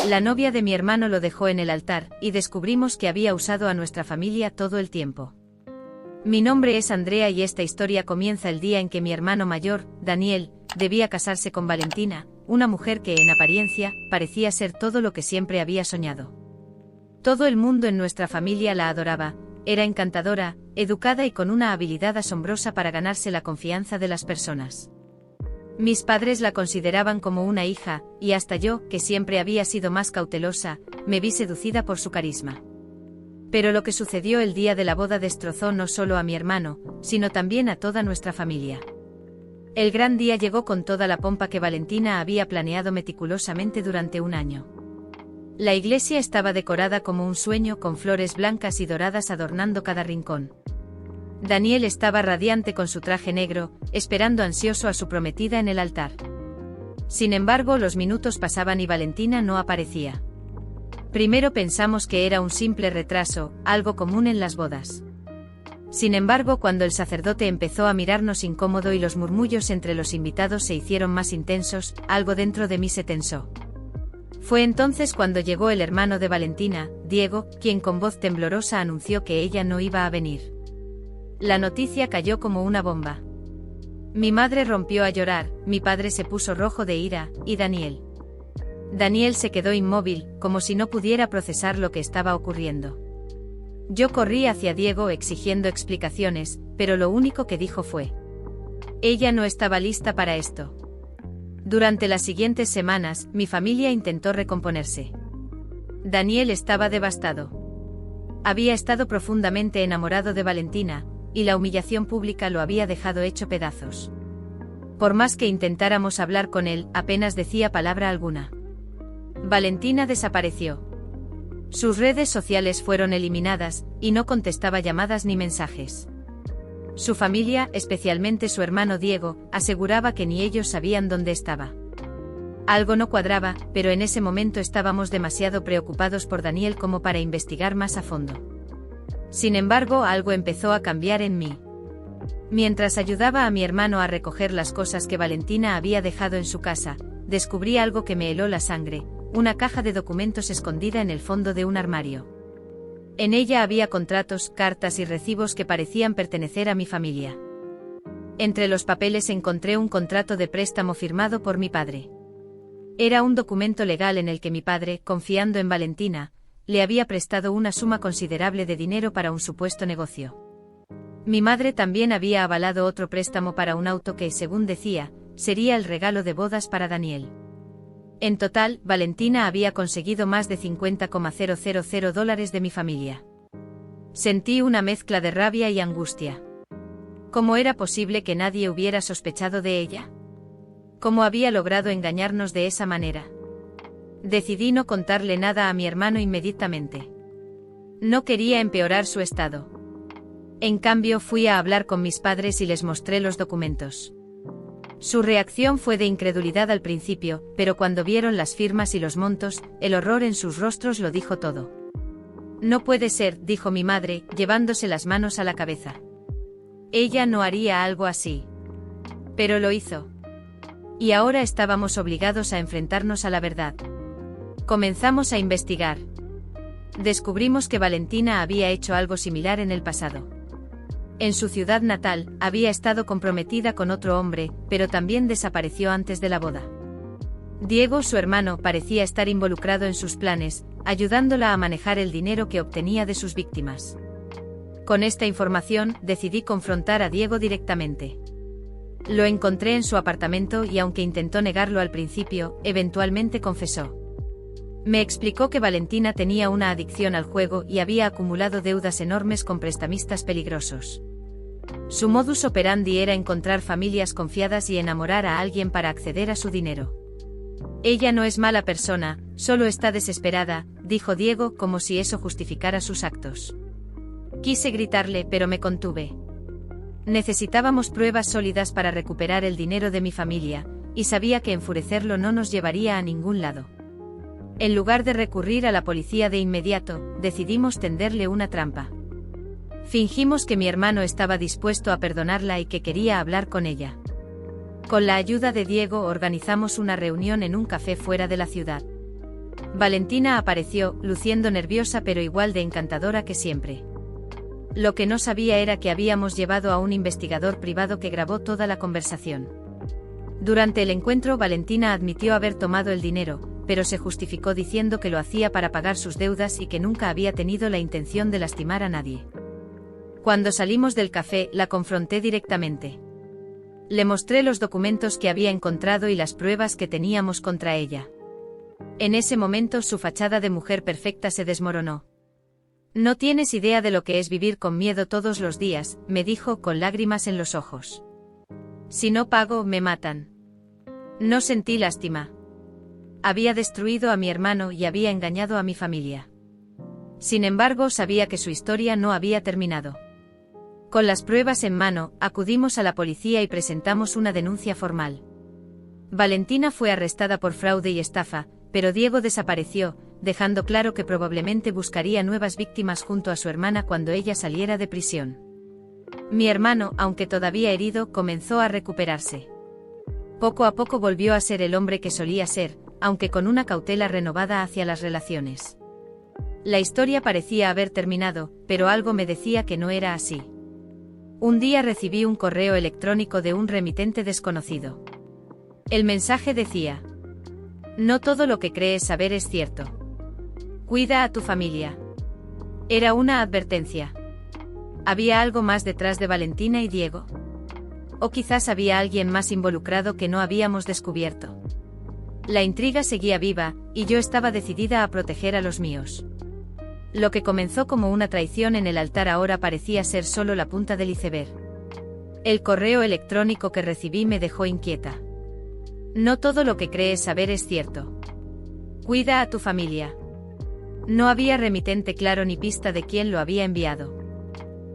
La novia de mi hermano lo dejó en el altar, y descubrimos que había usado a nuestra familia todo el tiempo. Mi nombre es Andrea y esta historia comienza el día en que mi hermano mayor, Daniel, debía casarse con Valentina, una mujer que en apariencia parecía ser todo lo que siempre había soñado. Todo el mundo en nuestra familia la adoraba, era encantadora, educada y con una habilidad asombrosa para ganarse la confianza de las personas. Mis padres la consideraban como una hija, y hasta yo, que siempre había sido más cautelosa, me vi seducida por su carisma. Pero lo que sucedió el día de la boda destrozó no solo a mi hermano, sino también a toda nuestra familia. El gran día llegó con toda la pompa que Valentina había planeado meticulosamente durante un año. La iglesia estaba decorada como un sueño con flores blancas y doradas adornando cada rincón. Daniel estaba radiante con su traje negro, esperando ansioso a su prometida en el altar. Sin embargo, los minutos pasaban y Valentina no aparecía. Primero pensamos que era un simple retraso, algo común en las bodas. Sin embargo, cuando el sacerdote empezó a mirarnos incómodo y los murmullos entre los invitados se hicieron más intensos, algo dentro de mí se tensó. Fue entonces cuando llegó el hermano de Valentina, Diego, quien con voz temblorosa anunció que ella no iba a venir. La noticia cayó como una bomba. Mi madre rompió a llorar, mi padre se puso rojo de ira, y Daniel se quedó inmóvil, como si no pudiera procesar lo que estaba ocurriendo. Yo corrí hacia Diego exigiendo explicaciones, pero lo único que dijo fue: ella no estaba lista para esto. Durante las siguientes semanas, mi familia intentó recomponerse. Daniel estaba devastado. Había estado profundamente enamorado de Valentina, y la humillación pública lo había dejado hecho pedazos. Por más que intentáramos hablar con él, apenas decía palabra alguna. Valentina desapareció. Sus redes sociales fueron eliminadas, y no contestaba llamadas ni mensajes. Su familia, especialmente su hermano Diego, aseguraba que ni ellos sabían dónde estaba. Algo no cuadraba, pero en ese momento estábamos demasiado preocupados por Daniel como para investigar más a fondo. Sin embargo, algo empezó a cambiar en mí. Mientras ayudaba a mi hermano a recoger las cosas que Valentina había dejado en su casa, descubrí algo que me heló la sangre: una caja de documentos escondida en el fondo de un armario. En ella había contratos, cartas y recibos que parecían pertenecer a mi familia. Entre los papeles encontré un contrato de préstamo firmado por mi padre. Era un documento legal en el que mi padre, confiando en Valentina, le había prestado una suma considerable de dinero para un supuesto negocio. Mi madre también había avalado otro préstamo para un auto que, según decía, sería el regalo de bodas para Daniel. En total, Valentina había conseguido más de $50,000 de mi familia. Sentí una mezcla de rabia y angustia. ¿Cómo era posible que nadie hubiera sospechado de ella? ¿Cómo había logrado engañarnos de esa manera? Decidí no contarle nada a mi hermano inmediatamente. No quería empeorar su estado. En cambio, fui a hablar con mis padres y les mostré los documentos. Su reacción fue de incredulidad al principio, pero cuando vieron las firmas y los montos, el horror en sus rostros lo dijo todo. No puede ser, dijo mi madre, llevándose las manos a la cabeza. Ella no haría algo así. Pero lo hizo. Y ahora estábamos obligados a enfrentarnos a la verdad. Comenzamos a investigar. Descubrimos que Valentina había hecho algo similar en el pasado. En su ciudad natal, había estado comprometida con otro hombre, pero también desapareció antes de la boda. Diego, su hermano, parecía estar involucrado en sus planes, ayudándola a manejar el dinero que obtenía de sus víctimas. Con esta información, decidí confrontar a Diego directamente. Lo encontré en su apartamento y aunque intentó negarlo al principio, eventualmente confesó. Me explicó que Valentina tenía una adicción al juego y había acumulado deudas enormes con prestamistas peligrosos. Su modus operandi era encontrar familias confiadas y enamorar a alguien para acceder a su dinero. Ella no es mala persona, solo está desesperada, dijo Diego, como si eso justificara sus actos. Quise gritarle, pero me contuve. Necesitábamos pruebas sólidas para recuperar el dinero de mi familia, y sabía que enfurecerlo no nos llevaría a ningún lado. En lugar de recurrir a la policía de inmediato, decidimos tenderle una trampa. Fingimos que mi hermano estaba dispuesto a perdonarla y que quería hablar con ella. Con la ayuda de Diego organizamos una reunión en un café fuera de la ciudad. Valentina apareció, luciendo nerviosa pero igual de encantadora que siempre. Lo que no sabía era que habíamos llevado a un investigador privado que grabó toda la conversación. Durante el encuentro, Valentina admitió haber tomado el dinero, pero se justificó diciendo que lo hacía para pagar sus deudas y que nunca había tenido la intención de lastimar a nadie. Cuando salimos del café, la confronté directamente. Le mostré los documentos que había encontrado y las pruebas que teníamos contra ella. En ese momento su fachada de mujer perfecta se desmoronó. «No tienes idea de lo que es vivir con miedo todos los días», me dijo con lágrimas en los ojos. «Si no pago, me matan». No sentí lástima. Había destruido a mi hermano y había engañado a mi familia. Sin embargo, sabía que su historia no había terminado. Con las pruebas en mano, acudimos a la policía y presentamos una denuncia formal. Valentina fue arrestada por fraude y estafa, pero Diego desapareció, dejando claro que probablemente buscaría nuevas víctimas junto a su hermana cuando ella saliera de prisión. Mi hermano, aunque todavía herido, comenzó a recuperarse. Poco a poco volvió a ser el hombre que solía ser, aunque con una cautela renovada hacia las relaciones. La historia parecía haber terminado, pero algo me decía que no era así. Un día recibí un correo electrónico de un remitente desconocido. El mensaje decía: «No todo lo que crees saber es cierto. Cuida a tu familia». Era una advertencia. ¿Había algo más detrás de Valentina y Diego? ¿O quizás había alguien más involucrado que no habíamos descubierto? La intriga seguía viva, y yo estaba decidida a proteger a los míos. Lo que comenzó como una traición en el altar ahora parecía ser solo la punta del iceberg. El correo electrónico que recibí me dejó inquieta. «No todo lo que crees saber es cierto. Cuida a tu familia». No había remitente claro ni pista de quién lo había enviado.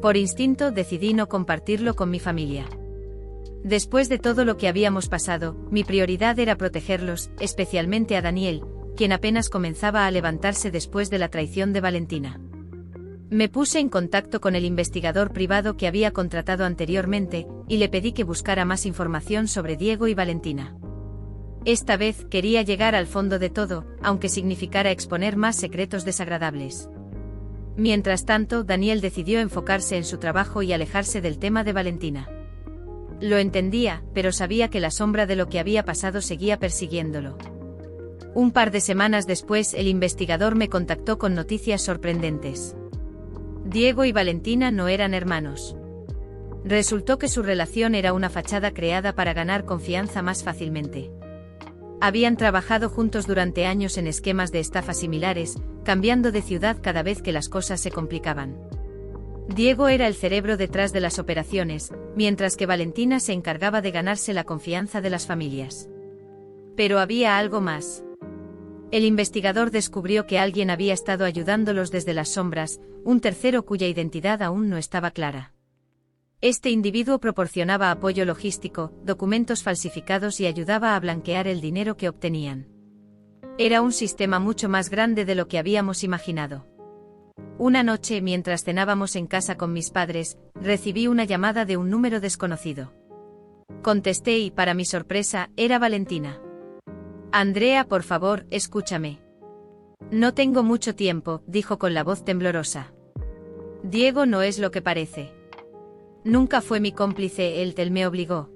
Por instinto decidí no compartirlo con mi familia. Después de todo lo que habíamos pasado, mi prioridad era protegerlos, especialmente a Daniel, quien apenas comenzaba a levantarse después de la traición de Valentina. Me puse en contacto con el investigador privado que había contratado anteriormente, y le pedí que buscara más información sobre Diego y Valentina. Esta vez quería llegar al fondo de todo, aunque significara exponer más secretos desagradables. Mientras tanto, Daniel decidió enfocarse en su trabajo y alejarse del tema de Valentina. Lo entendía, pero sabía que la sombra de lo que había pasado seguía persiguiéndolo. Un par de semanas después, el investigador me contactó con noticias sorprendentes. Diego y Valentina no eran hermanos. Resultó que su relación era una fachada creada para ganar confianza más fácilmente. Habían trabajado juntos durante años en esquemas de estafa similares, cambiando de ciudad cada vez que las cosas se complicaban. Diego era el cerebro detrás de las operaciones, mientras que Valentina se encargaba de ganarse la confianza de las familias. Pero había algo más. El investigador descubrió que alguien había estado ayudándolos desde las sombras, un tercero cuya identidad aún no estaba clara. Este individuo proporcionaba apoyo logístico, documentos falsificados y ayudaba a blanquear el dinero que obtenían. Era un sistema mucho más grande de lo que habíamos imaginado. Una noche, mientras cenábamos en casa con mis padres, recibí una llamada de un número desconocido. Contesté y, para mi sorpresa, era Valentina. «Andrea, por favor, escúchame». «No tengo mucho tiempo», dijo con la voz temblorosa. «Diego no es lo que parece. Nunca fue mi cómplice, él me obligó».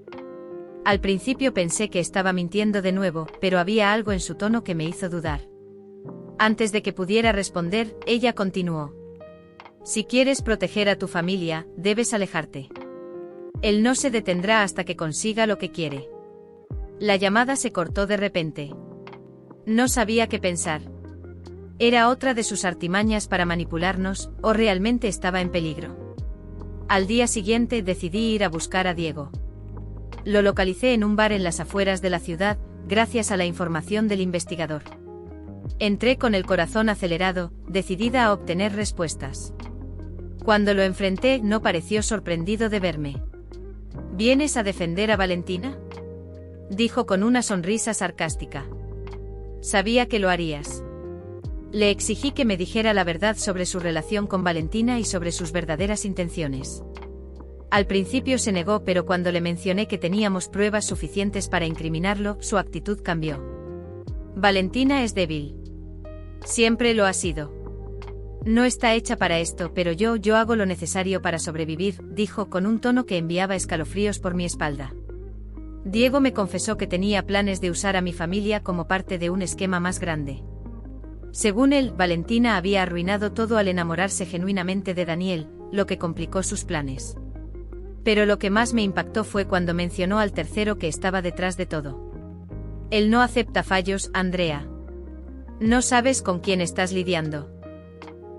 Al principio pensé que estaba mintiendo de nuevo, pero había algo en su tono que me hizo dudar. Antes de que pudiera responder, ella continuó. «Si quieres proteger a tu familia, debes alejarte. Él no se detendrá hasta que consiga lo que quiere». La llamada se cortó de repente. No sabía qué pensar. ¿Era otra de sus artimañas para manipularnos, o realmente estaba en peligro? Al día siguiente decidí ir a buscar a Diego. Lo localicé en un bar en las afueras de la ciudad, gracias a la información del investigador. Entré con el corazón acelerado, decidida a obtener respuestas. Cuando lo enfrenté, no pareció sorprendido de verme. «¿Vienes a defender a Valentina?», dijo con una sonrisa sarcástica. «Sabía que lo harías». Le exigí que me dijera la verdad sobre su relación con Valentina y sobre sus verdaderas intenciones. Al principio se negó, pero cuando le mencioné que teníamos pruebas suficientes para incriminarlo, su actitud cambió. «Valentina es débil. Siempre lo ha sido. No está hecha para esto, pero yo hago lo necesario para sobrevivir, dijo con un tono que enviaba escalofríos por mi espalda. Diego me confesó que tenía planes de usar a mi familia como parte de un esquema más grande. Según él, Valentina había arruinado todo al enamorarse genuinamente de Daniel, lo que complicó sus planes. Pero lo que más me impactó fue cuando mencionó al tercero que estaba detrás de todo. Él no acepta fallos, Andrea. No sabes con quién estás lidiando.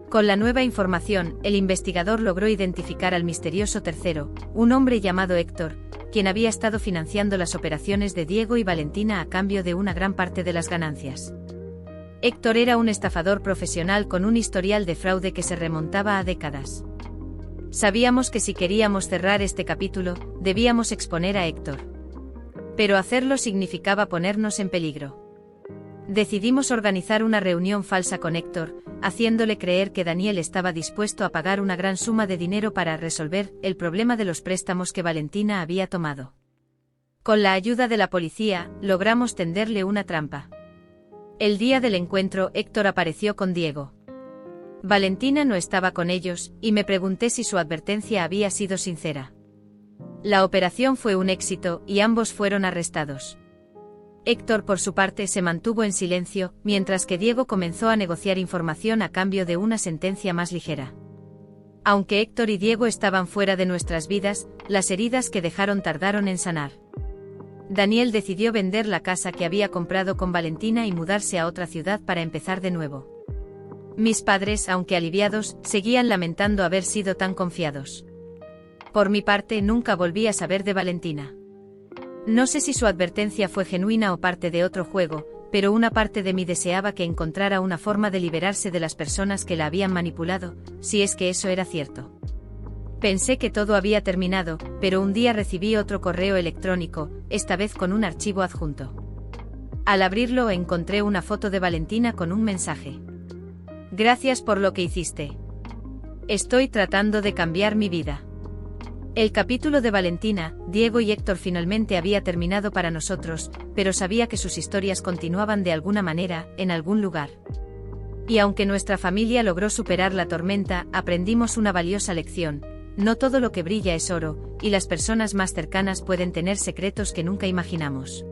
Con la nueva información, el investigador logró identificar al misterioso tercero, un hombre llamado Héctor, quien había estado financiando las operaciones de Diego y Valentina a cambio de una gran parte de las ganancias. Héctor era un estafador profesional con un historial de fraude que se remontaba a décadas. Sabíamos que si queríamos cerrar este capítulo, debíamos exponer a Héctor. Pero hacerlo significaba ponernos en peligro. Decidimos organizar una reunión falsa con Héctor, haciéndole creer que Daniel estaba dispuesto a pagar una gran suma de dinero para resolver el problema de los préstamos que Valentina había tomado. Con la ayuda de la policía, logramos tenderle una trampa. El día del encuentro, Héctor apareció con Diego. Valentina no estaba con ellos, y me pregunté si su advertencia había sido sincera. La operación fue un éxito, y ambos fueron arrestados. Héctor, por su parte, se mantuvo en silencio, mientras que Diego comenzó a negociar información a cambio de una sentencia más ligera. Aunque Héctor y Diego estaban fuera de nuestras vidas, las heridas que dejaron tardaron en sanar. Daniel decidió vender la casa que había comprado con Valentina y mudarse a otra ciudad para empezar de nuevo. Mis padres, aunque aliviados, seguían lamentando haber sido tan confiados. Por mi parte, nunca volví a saber de Valentina. No sé si su advertencia fue genuina o parte de otro juego, pero una parte de mí deseaba que encontrara una forma de liberarse de las personas que la habían manipulado, si es que eso era cierto. Pensé que todo había terminado, pero un día recibí otro correo electrónico, esta vez con un archivo adjunto. Al abrirlo encontré una foto de Valentina con un mensaje. Gracias por lo que hiciste. Estoy tratando de cambiar mi vida. El capítulo de Valentina, Diego y Héctor finalmente había terminado para nosotros, pero sabía que sus historias continuaban de alguna manera, en algún lugar. Y aunque nuestra familia logró superar la tormenta, aprendimos una valiosa lección: no todo lo que brilla es oro, y las personas más cercanas pueden tener secretos que nunca imaginamos.